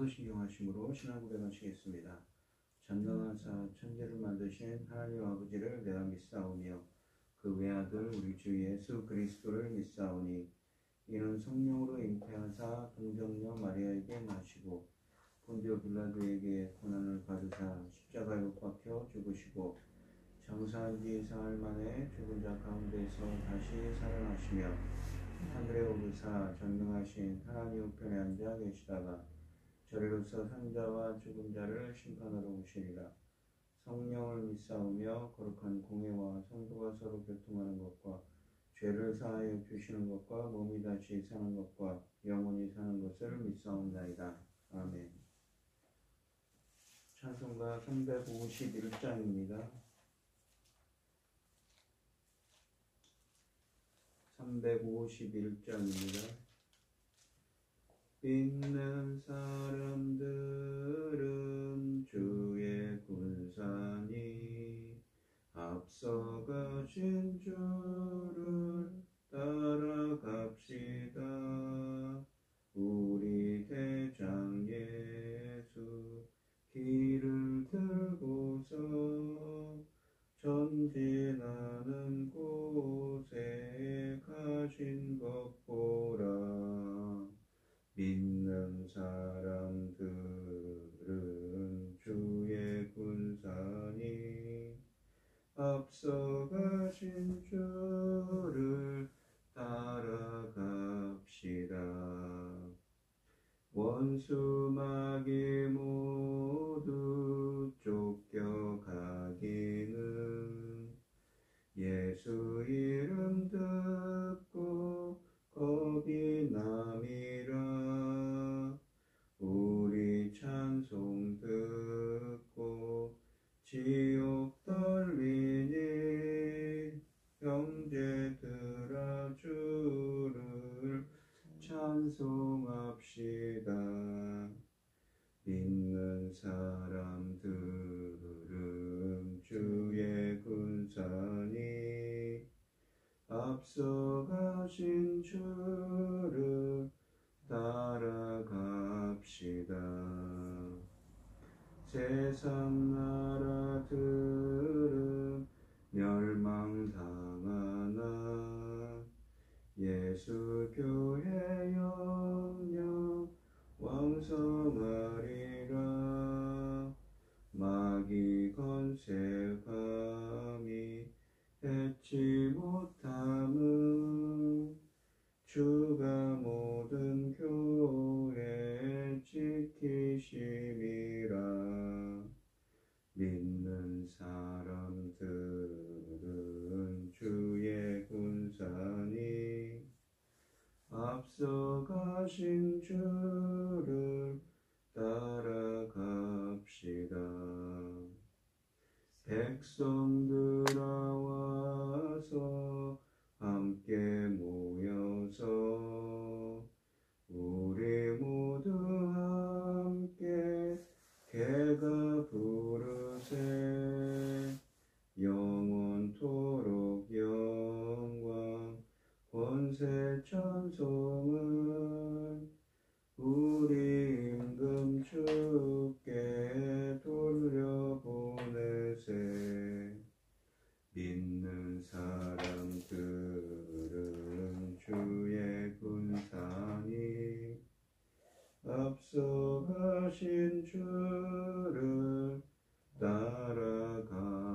사도신경하심으로 신앙 고백하시겠습니다. 전능하사 천지를 만드신 하나님 아버지를 내가 믿사오며 그 외아들 우리 주 예수 그리스도를 믿사오니 이는 성령으로 잉태하사 동정녀 마리아에게 나시고 본디오 빌라도에게 고난을 받으사 십자가에 못 박혀 죽으시고 장사한 지 사흘 만에 죽은 자 가운데서 다시 살아나시며 하늘에 오르사 전능하신 하나님 우편에 앉아 계시다가 저리로서 산자와 죽은 자를 심판하러 오시리라. 성령을 믿사오며 거룩한 공회와 성도가 서로 교통하는 것과 죄를 사하여 주시는 것과 몸이 다시 사는 것과 영원히 사는 것을 믿사옵나이다. 아멘. 찬송가 351장입니다. 351장입니다. 믿는 사람들은 주의 군사니 앞서가신 주를 따라갑시다. 우리 대장 예수 길을 들고서 전진하는 곳에 가신 것 보라. 믿는 사람들은 주의 군사니 앞서가신 주를 따라갑시다. 원수 마귀 모두 쫓겨가기는 예수 이름 듣고 겁이 남이라. 우리 찬송 듣고 지옥 떨리니 형제들아 주를 찬송합시다. 믿는 사람들은 주의 군사니 앞서가신 주를 따라갑시다. 세상 나라들은 멸망당하나 예수 교회 영영 왕성하리라. 마귀 건세감이 해치 못함은 주가 모든 교회 지키심이라. 믿는 사람들은 주의 군사니 앞서가신 주를 따라갑시다. 백성들아 와서 함께 모여서 우리 모두 함께 개가 부르세. 영원토록 영광 권세 찬송은 우리 임금 주께 돌려보내세. 믿는 사람들은 주의 군사니 앞서가신 주를 따라갑시다.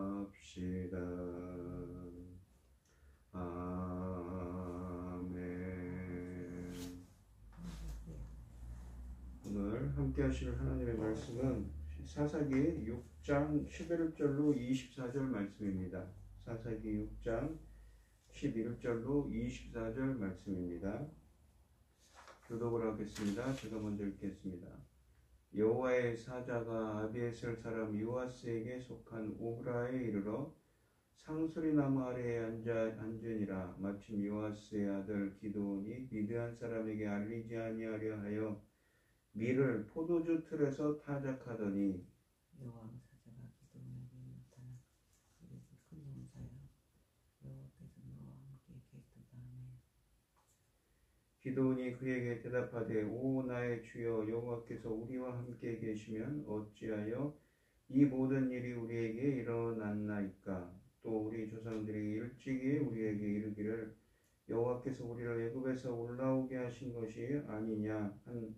아멘. 오늘 함께 하실 하나님의 말씀은 사사기 6장 11절로 24절 말씀입니다. 사사기 6장 11절로 24절 말씀입니다. 교독을 하겠습니다. 제가 먼저 읽겠습니다. 여호와의 사자가 아비에셀 사람 요아스에게 속한 오브라에 이르러 상수리 나무 아래에 앉으니라. 마침 요아스의 아들 기드온이 미드안 사람에게 알리지 아니하려 하여 밀을 포도주 틀에서 타작하더니 여호와 사자가 기드온에게 나타나 이르되 큰 용사여 여호와께서 너와 함께 계시도다 하매 기드온이 그에게 대답하되 오 나의 주여 여호와께서 우리와 함께 계시면 어찌하여 이 모든 일이 우리에게 일어났나이까. 또 우리 조상들이 일찍이 우리에게 이르기를 여호와께서 우리를 애굽에서 올라오게 하신 것이 아니냐 한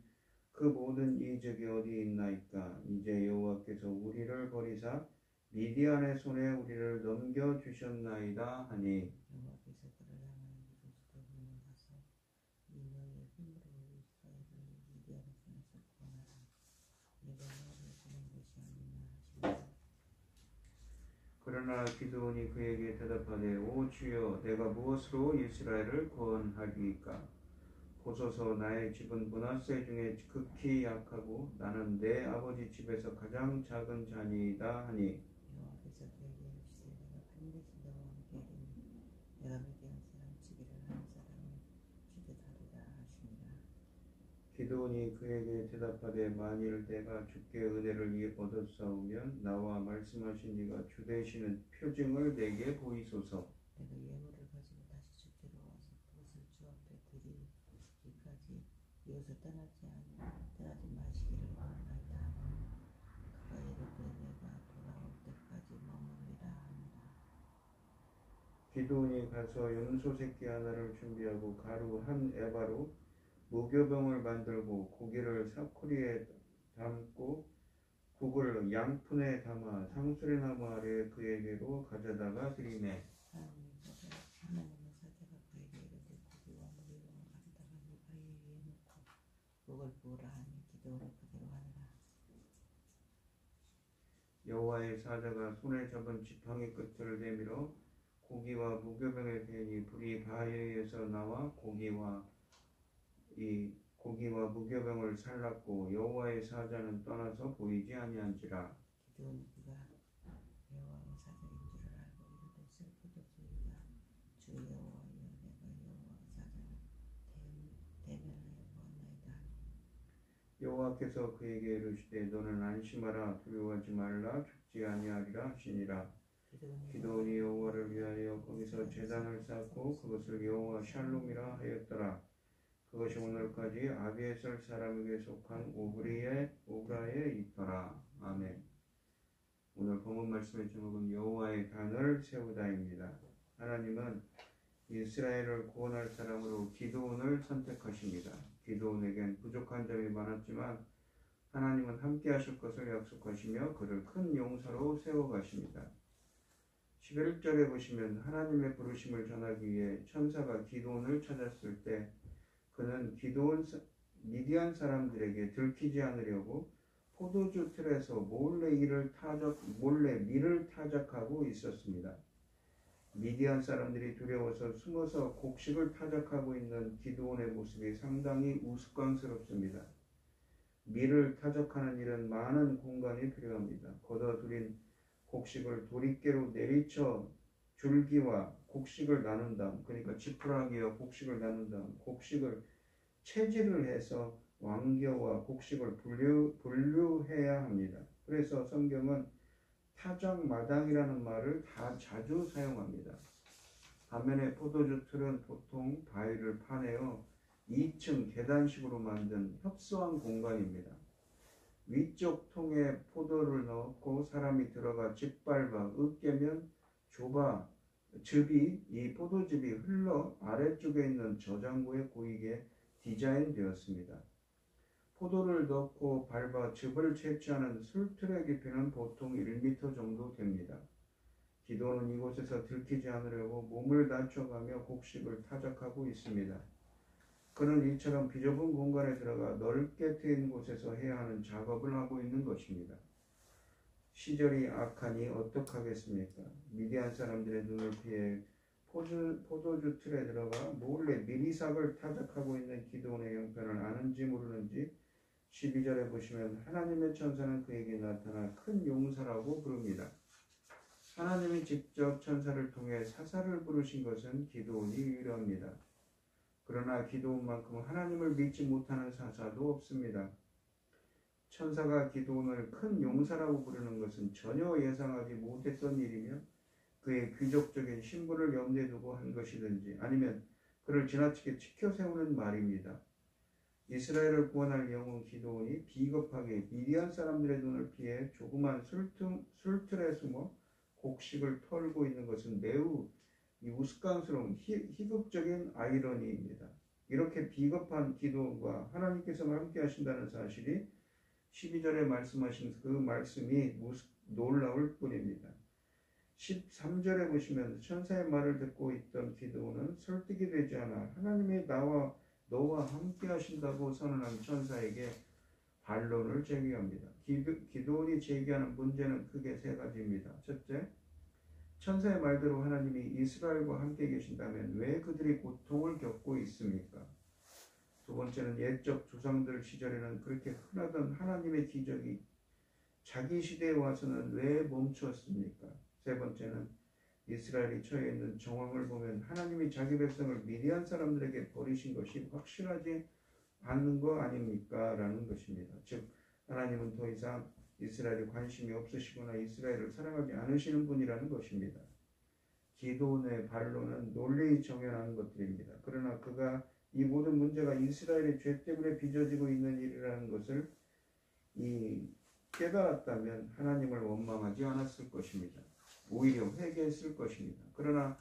그 모든 이적이 어디 있나이까. 이제 여호와께서 우리를 버리사 미디안의 손에 우리를 넘겨주셨나이다 하니 여호와께서 그를 향하여 이르시되 물러가서 이 너희의 힘으로 이스라엘을 미디안의 손에서 구원하라. 내가 너를 보낸 것이 아니냐 하시니라. 그러나 기드온이 그에게 대답하되 오 주여 내가 무엇으로 이스라엘을 구원하리이까. 보소서 나의 집은 므낫세 중에 극히 약하고 나는 내 아버지 집에서 가장 작은 자니이다 하니 여호와께서 그에게 이르시되 내가 반드시 너와 함께하리니 내가 미디안 사람 치기를 한 사람을 치듯 하리라 하시니라. 기드온이 그에게 대답하되 만일 내가 주께 은혜를 얻었사오면 나와 말씀하신 이가 주 되시는 표징을 내게 보이소서. 내가 예물을 가지고 다시 주께로 와서 그것을 주 앞에 드리기까지 이곳을 떠나지 마시기를 원하나이다. 그가 이르되 내가 돌아올 때까지 머무르리라 하니라. 기드온이 가서 염소 새끼 하나를 준비하고 가루 한 에바로 무교병을 만들고 고기를 사쿠리에 담고 국을 양푼에 담아 상수리나무 아래 그에게로 가져다가 드리매 하나님의 사자가 그에게 이르되 고기와 무교병을 가져다가 네 바위 위에 놓고 국을 부으라 하니 기드온이 그대로 하니라. 여호와의 사자가 손에 잡은 지팡이 끝을 내밀어 고기와 무교병에 대니 불이 바위에서 나와 고기와 무교병을 살랐고 여호와의 사자는 떠나서 보이지 아니한지라. 기드온이 그가 여호와의 사자인 줄을 알고 이르되 슬프도소이다. 주 여호와여 내가 여호와의 사자를 대면하여 보았나이다 하니 여호와께서 그에게 이르시되 너는 안심하라 두려워하지 말라 죽지 아니하리라 하시니라. 기드온이 여호와를 위하여 거기서 제단을 쌓고 그것을 여호와 샬롬이라 하였더라. 그것이 오늘까지 아비에셀 사람에게 속한 오브라에 있더라. 아멘. 오늘 본문 말씀의 제목은 여호와의 단을 세우다입니다. 하나님은 이스라엘을 구원할 사람으로 기드온을 선택하십니다. 기드온에겐 부족한 점이 많았지만 하나님은 함께 하실 것을 약속하시며 그를 큰 용사로 세워가십니다. 11절에 보시면 하나님의 부르심을 전하기 위해 천사가 기드온을 찾았을 때 그는 미디안 사람들에게 들키지 않으려고 포도주 틀에서 몰래 밀을 타작하고 있었습니다. 미디안 사람들이 두려워서 숨어서 곡식을 타작하고 있는 기드온의 모습이 상당히 우스꽝스럽습니다. 밀을 타작하는 일은 많은 공간이 필요합니다. 걷어들인 곡식을 도리깨로 내리쳐 줄기와 곡식을 나눈 다음, 그러니까 지푸라기와 곡식을 나눈 다음 곡식을 채질을 해서 왕겨와 곡식을 분류해야 합니다. 그래서 성경은 타작마당이라는 말을 다 자주 사용합니다. 반면에 포도주 틀은 보통 바위를 파내어 2층 계단식으로 만든 협소한 공간입니다. 위쪽 통에 포도를 넣고 사람이 들어가 짓밟아 으깨면 이 포도즙이 흘러 아래쪽에 있는 저장고에 고이게 디자인되었습니다. 포도를 넣고 밟아 즙을 채취하는 술틀의 깊이는 보통 1m 정도 됩니다. 기드온은 이곳에서 들키지 않으려고 몸을 낮춰가며 곡식을 타작하고 있습니다. 그는 이처럼 비좁은 공간에 들어가 넓게 트인 곳에서 해야 하는 작업을 하고 있는 것입니다. 시절이 악하니 어떡하겠습니까? 미디안 사람들의 눈을 피해 포도주 틀에 들어가 몰래 미리삭을 타작하고 있는 기드온의 형편을 아는지 모르는지 12절에 보시면 하나님의 천사는 그에게 나타나 큰 용사라고 부릅니다. 하나님이 직접 천사를 통해 사사를 부르신 것은 기드온이 유일합니다. 그러나 기드온만큼 하나님을 믿지 못하는 사사도 없습니다. 천사가 기드온을 큰 용사라고 부르는 것은 전혀 예상하지 못했던 일이며 그의 귀족적인 신분을 염두에 두고 한 것이든지 아니면 그를 지나치게 치켜 세우는 말입니다. 이스라엘을 구원할 영웅 기드온이 비겁하게 미디안 사람들의 눈을 피해 조그만 술틀에 숨어 곡식을 털고 있는 것은 매우 우스꽝스러운 희극적인 아이러니입니다. 이렇게 비겁한 기드온과 하나님께서 함께 하신다는 사실이 12절에 말씀하신 그 말씀이 놀라울 뿐입니다. 13절에 보시면 천사의 말을 듣고 있던 기드온은 설득이 되지 않아 하나님이 너와 함께 하신다고 선언한 천사에게 반론을 제기합니다. 기드온이 제기하는 문제는 크게 세 가지입니다. 첫째, 천사의 말대로 하나님이 이스라엘과 함께 계신다면 왜 그들이 고통을 겪고 있습니까? 두 번째는 옛적 조상들 시절에는 그렇게 흔하던 하나님의 기적이 자기 시대에 와서는 왜 멈추었습니까? 세 번째는 이스라엘이 처해 있는 정황을 보면 하나님이 자기 백성을 미디안 사람들에게 버리신 것이 확실하지 않는 거 아닙니까? 라는 것입니다. 즉 하나님은 더 이상 이스라엘에 관심이 없으시거나 이스라엘을 사랑하지 않으시는 분이라는 것입니다. 기드온의 반론은 논리에 정연한 것들입니다. 그러나 그가 이 모든 문제가 이스라엘의 죄 때문에 빚어지고 있는 일이라는 것을 깨달았다면 하나님을 원망하지 않았을 것입니다. 오히려 회개했을 것입니다. 그러나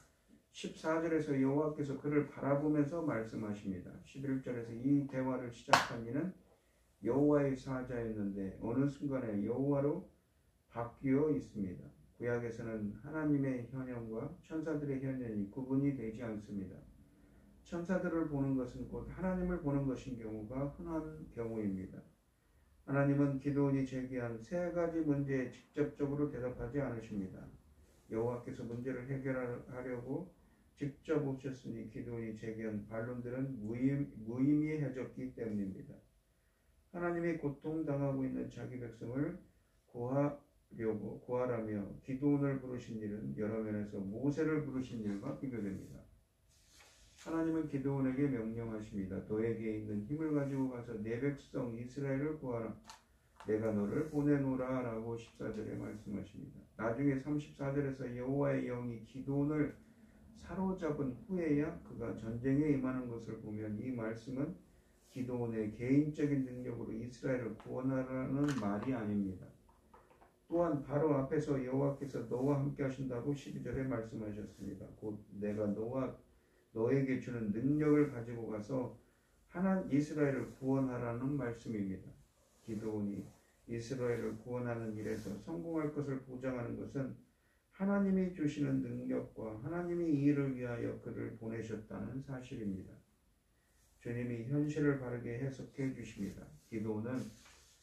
14절에서 여호와께서 그를 바라보면서 말씀하십니다. 11절에서 이 대화를 시작한 이는 여호와의 사자였는데 어느 순간에 여호와로 바뀌어 있습니다. 구약에서는 하나님의 현현과 천사들의 현현이 구분이 되지 않습니다. 천사들을 보는 것은 곧 하나님을 보는 것인 경우가 흔한 경우입니다. 하나님은 기드온이 제기한 세 가지 문제에 직접적으로 대답하지 않으십니다. 여호와께서 문제를 해결하려고 직접 오셨으니 기드온이 제기한 반론들은 무의미해졌기 때문입니다. 하나님이 고통당하고 있는 자기 백성을 구하라며 기드온을 부르신 일은 여러 면에서 모세를 부르신 일과 비교됩니다. 하나님은 기드온에게 명령하십니다. 너에게 있는 힘을 가지고 가서 내 백성 이스라엘을 구하라. 내가 너를 보내노라 라고 14절에 말씀하십니다. 나중에 34절에서 여호와의 영이 기드온을 사로잡은 후에야 그가 전쟁에 임하는 것을 보면 이 말씀은 기드온의 개인적인 능력으로 이스라엘을 구원하라는 말이 아닙니다. 또한 바로 앞에서 여호와께서 너와 함께 하신다고 12절에 말씀하셨습니다. 곧 내가 너에게 주는 능력을 가지고 가서 이스라엘을 구원하라는 말씀입니다. 기드온이 이스라엘을 구원하는 일에서 성공할 것을 보장하는 것은 하나님이 주시는 능력과 하나님이 이 일을 위하여 그를 보내셨다는 사실입니다. 주님이 현실을 바르게 해석해 주십니다. 기드온은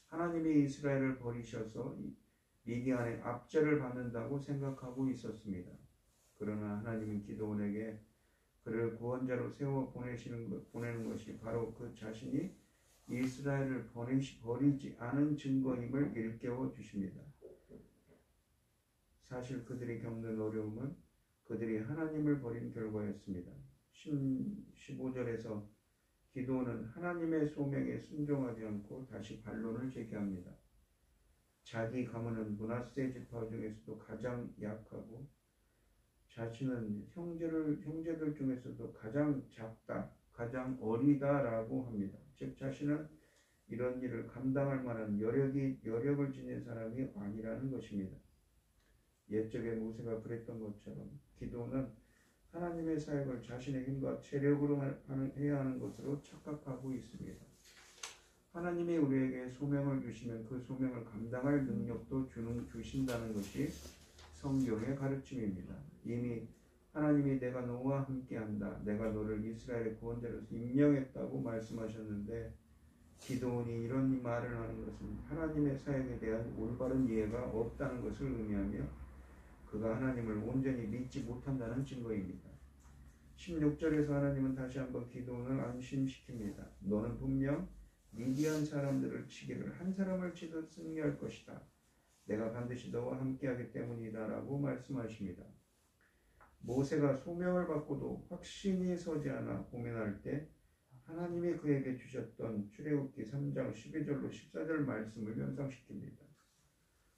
하나님이 이스라엘을 버리셔서 미디안의 압제를 받는다고 생각하고 있었습니다. 그러나 하나님은 기드온에게 그를 구원자로 세워 보내는 것이 바로 그 자신이 이스라엘을 버리지 않은 증거임을 일깨워 주십니다. 사실 그들이 겪는 어려움은 그들이 하나님을 버린 결과였습니다. 15절에서 기드온은 하나님의 소명에 순종하지 않고 다시 반론을 제기합니다. 자기 가문은 므낫세 지파 중에서도 가장 약하고 자신은 형제들 중에서도 가장 작다, 가장 어리다라고 합니다. 즉 자신은 이런 일을 감당할 만한 여력을 지닌 사람이 아니라는 것입니다. 옛적에 모세가 그랬던 것처럼 기드온은 하나님의 사역을 자신의 힘과 체력으로 해야 하는 것으로 착각하고 있습니다. 하나님이 우리에게 소명을 주시면 그 소명을 감당할 능력도 주신다는 것이 성경의 가르침입니다. 이미 하나님이 내가 너와 함께한다. 내가 너를 이스라엘의 구원자로서 임명했다고 말씀하셨는데 기드온이 이런 말을 하는 것은 하나님의 사역에 대한 올바른 이해가 없다는 것을 의미하며 그가 하나님을 온전히 믿지 못한다는 증거입니다. 16절에서 하나님은 다시 한번 기드온을 안심시킵니다. 너는 분명 미디안 사람들을 치기를 한 사람을 치듯 승리할 것이다. 내가 반드시 너와 함께하기 때문이다 라고 말씀하십니다. 모세가 소명을 받고도 확신이 서지 않아 고민할 때 하나님이 그에게 주셨던 출애굽기 3장 12절로 14절 말씀을 연상시킵니다.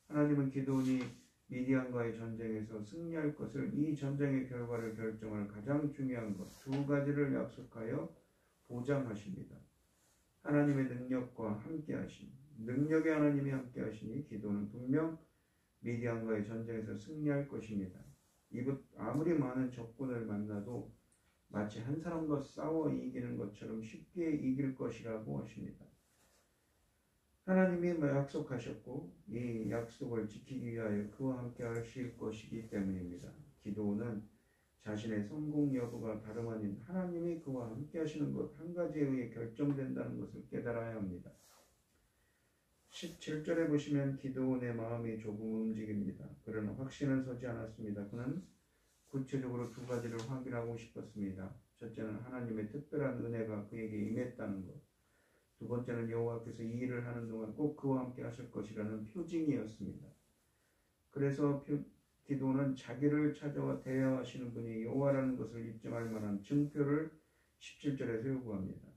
하나님은 기드온이 미디안과의 전쟁에서 승리할 것을, 이 전쟁의 결과를 결정할 가장 중요한 것 두 가지를 약속하여 보장하십니다. 하나님의 능력과 함께하심. 능력의 하나님이 함께하시니 기도는 분명 미디안과의 전쟁에서 승리할 것입니다. 이곳 아무리 많은 적군을 만나도 마치 한 사람과 싸워 이기는 것처럼 쉽게 이길 것이라고 하십니다. 하나님이 약속하셨고 이 약속을 지키기 위하여 그와 함께 하실 것이기 때문입니다. 기도는 자신의 성공 여부가 다름 아닌 하나님이 그와 함께 하시는 것 한 가지에 의해 결정된다는 것을 깨달아야 합니다. 17절에 보시면 기도원의 마음이 조금 움직입니다. 그러나 확신은 서지 않았습니다. 그는 구체적으로 두 가지를 확인하고 싶었습니다. 첫째는 하나님의 특별한 은혜가 그에게 임했다는 것. 두 번째는 여호와께서 이 일을 하는 동안 꼭 그와 함께 하실 것이라는 표징이었습니다. 그래서 기도는 자기를 찾아와 대하시는 분이 여호와라는 것을 입증할 만한 증표를 17절에서 요구합니다.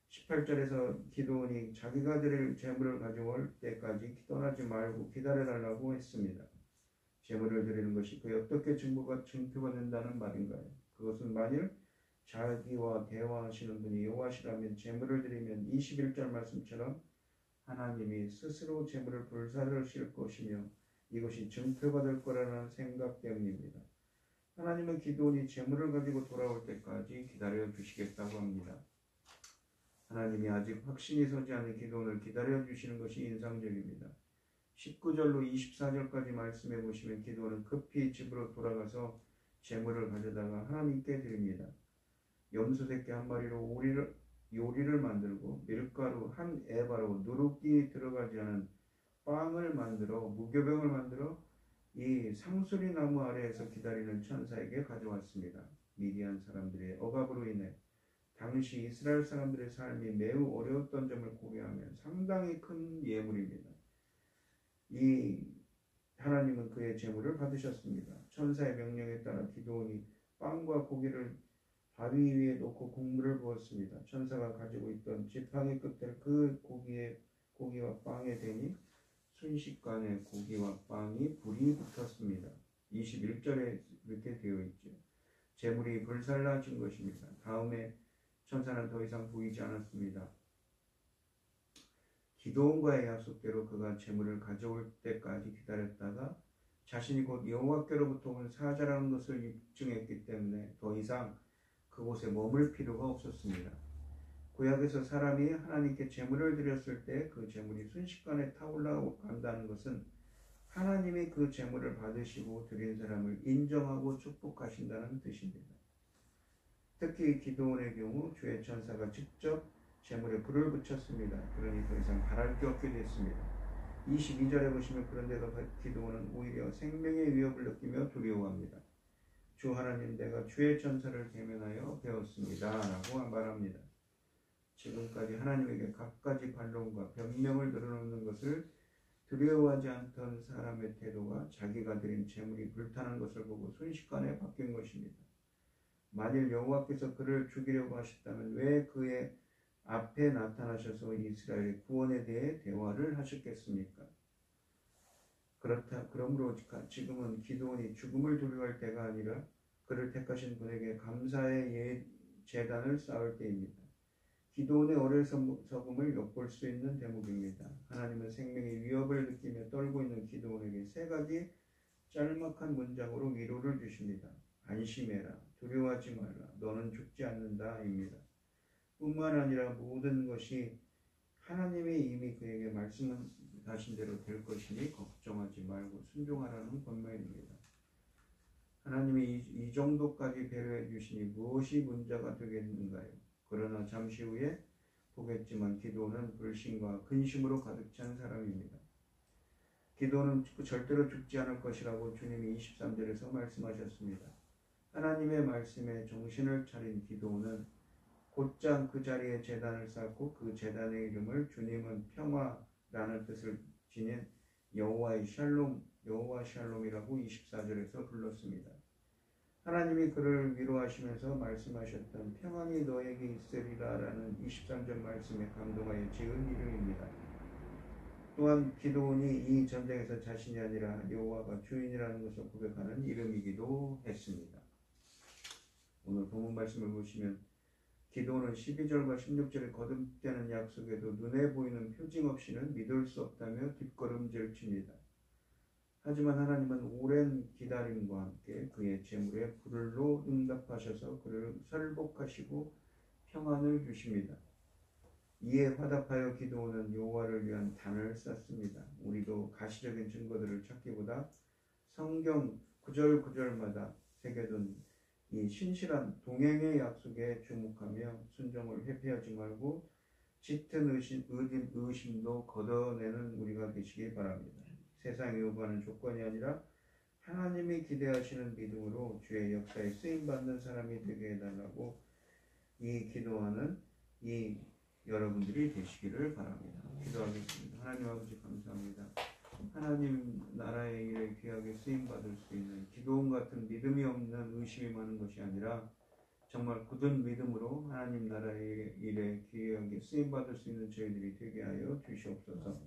18절에서 기도원이 자기가 드릴 재물을 가져올 때까지 떠나지 말고 기다려달라고 했습니다. 재물을 드리는 것이 그의 어떻게 증표가 된다는 말인가요? 그것은 만일 자기와 대화하시는 분이 여호와시라면 재물을 드리면 21절 말씀처럼 하나님이 스스로 재물을 불사르실 것이며 이것이 증표가 될 거라는 생각 때문입니다. 하나님은 기도원이 재물을 가지고 돌아올 때까지 기다려 주시겠다고 합니다. 하나님이 아직 확신이 서지 않은 기도원을 기다려 주시는 것이 인상적입니다. 19절로 24절까지 말씀해 보시면 기도원은 급히 집으로 돌아가서 재물을 가져다가 하나님께 드립니다. 염소 새끼 한 마리로 요리를 만들고 밀가루 한 에바로 누룩이 들어가지 않은 빵을 만들어 무교병을 만들어 이 상수리 나무 아래에서 기다리는 천사에게 가져왔습니다. 미디안 사람들의 억압으로 인해 당시 이스라엘 사람들의 삶이 매우 어려웠던 점을 고려하면 상당히 큰 예물입니다. 이 하나님은 그의 재물을 받으셨습니다. 천사의 명령에 따라 기도원이 빵과 고기를 바위 위에 놓고 국물을 부었습니다. 천사가 가지고 있던 지팡이 끝을 그 고기와 빵에 대니 순식간에 고기와 빵이 불이 붙었습니다. 21절에 이렇게 되어 있죠. 재물이 불살라진 것입니다. 다음에 천사는 더 이상 보이지 않았습니다. 기도원과의 약속대로 그가 재물을 가져올 때까지 기다렸다가 자신이 곧 여호와께로부터 온 사자라는 것을 입증했기 때문에 더 이상 그곳에 머물 필요가 없었습니다. 구약에서 사람이 하나님께 재물을 드렸을 때 그 재물이 순식간에 타올라간다는 것은 하나님이 그 재물을 받으시고 드린 사람을 인정하고 축복하신다는 뜻입니다. 특히 기도원의 경우 주의 천사가 직접 재물에 불을 붙였습니다. 그러니 더 이상 바랄 게 없게 됐습니다. 22절에 보시면 그런데도 기도원은 오히려 생명의 위협을 느끼며 두려워합니다. 주 하나님, 내가 주의 천사를 대면하여 배웠습니다 라고 말합니다. 지금까지 하나님에게 갖가지 반론과 변명을 늘어놓는 것을 두려워하지 않던 사람의 태도가 자기가 드린 재물이 불타는 것을 보고 순식간에 바뀐 것입니다. 만일 여호와께서 그를 죽이려고 하셨다면 왜 그의 앞에 나타나셔서 이스라엘의 구원에 대해 대화를 하셨겠습니까? 그러므로 지금은 기도원이 죽음을 두려워할 때가 아니라 그를 택하신 분에게 감사의 제단을 쌓을 때입니다. 기도원의 어리석음을 엿볼 수 있는 대목입니다. 하나님은 생명의 위협을 느끼며 떨고 있는 기도원에게 세 가지 짤막한 문장으로 위로를 주십니다. 안심해라, 두려워하지 말라, 너는 죽지 않는다 입니다. 뿐만 아니라 모든 것이 하나님이 이미 그에게 말씀하신 대로 될 것이니 걱정하지 말고 순종하라는 권면입니다. 하나님이 이 정도까지 배려해 주시니 무엇이 문제가 되겠는가요? 그러나 잠시 후에 보겠지만 기도는 불신과 근심으로 가득 찬 사람입니다. 기도는 절대로 죽지 않을 것이라고 주님이 23절에서 말씀하셨습니다. 하나님의 말씀에 정신을 차린 기도는 곧장 그 자리에 제단을 쌓고 그 제단의 이름을 주님은 평화라는 뜻을 지닌 여호와 샬롬이라고 24절에서 불렀습니다. 하나님이 그를 위로하시면서 말씀하셨던 평안이 너에게 있으리라 라는 23절 말씀에 감동하여 지은 이름입니다. 또한 기드온이 이 전쟁에서 자신이 아니라 여호와가 주인이라는 것을 고백하는 이름이기도 했습니다. 오늘 본문 말씀을 보시면 기드온은 12절과 16절에 거듭되는 약속에도 눈에 보이는 표징 없이는 믿을 수 없다며 뒷걸음질 칩니다. 하지만 하나님은 오랜 기다림과 함께 그의 재물에 불로 응답하셔서 그를 설복하시고 평안을 주십니다. 이에 화답하여 기드온은 여호와를 위한 단을 쌓습니다. 우리도 가시적인 증거들을 찾기보다 성경 구절구절마다 새겨둔 이 신실한 동행의 약속에 주목하며 순종을 회피하지 말고 짙은 의심도 걷어내는 우리가 되시기 바랍니다. 세상이 요구하는 조건이 아니라 하나님이 기대하시는 믿음으로 주의 역사에 쓰임받는 사람이 되게 해달라고 이 기도하는 이 여러분들이 되시기를 바랍니다. 기도하겠습니다. 하나님 아버지 감사합니다. 하나님 나라의 일에 귀하게 쓰임받을 수 있는 기도원 같은 믿음이 없는 의심이 많은 것이 아니라 정말 굳은 믿음으로 하나님 나라의 일에 귀하게 쓰임받을 수 있는 저희들이 되게 하여 주시옵소서.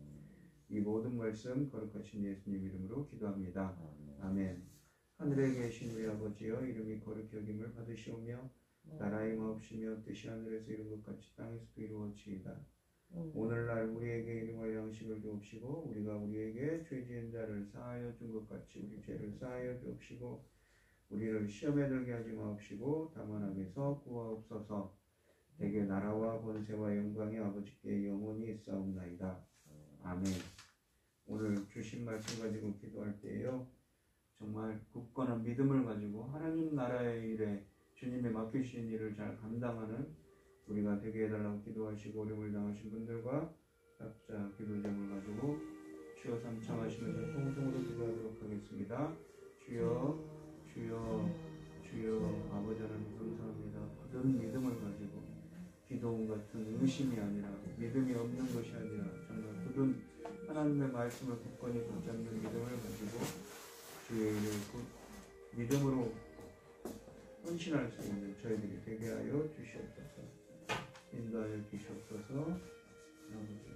이 모든 말씀 거룩하신 예수님 이름으로 기도합니다. 아멘. 하늘에 계신 우리 아버지여 이름이 거룩히 여김을 받으시오며 나라의 마옵시며 뜻이 하늘에서 이룬 것 같이 땅에서도 이루어지이다. 오늘날 우리에게 일용할 양식을 주옵시고 우리가 우리에게 죄 지은 자를 사하여 준 것 같이 우리 죄를 사하여 주옵시고 우리를 시험에 들게 하지 마옵시고 다만 악에서 구하옵소서. 대개 나라와 권세와 영광이 아버지께 영원히 있사옵나이다. 아멘. 오늘 주신 말씀 가지고 기도할 때에요 정말 굳건한 믿음을 가지고 하나님 나라의 일에 주님이 맡기신 일을 잘 감당하는 우리가 되게 해달라고 기도하시고 어려움을 당하신 분들과 각자 기도 제목을 가지고 주여 삼창하시면서 통성으로 기도하도록 하겠습니다. 주여 주여 주여 아버지 하나님 감사합니다. 굳은 믿음을 가지고 기도원 같은 의심이 아니라 믿음이 없는 것이 아니라 정말 굳은 하나님의 말씀을 굳건히 붙잡는 믿음을 가지고 주의 일을 믿음으로 헌신할 수 있는 저희들이 되게 하여 주시옵소서. 인도하여 주시옵소서. 아버지.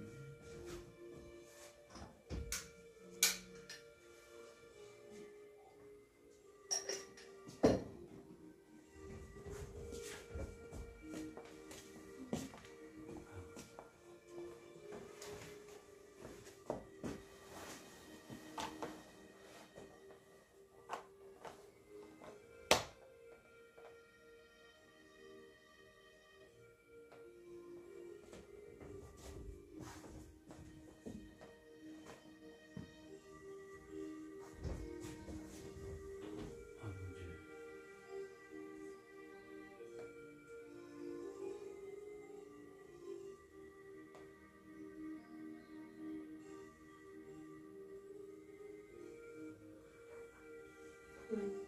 음.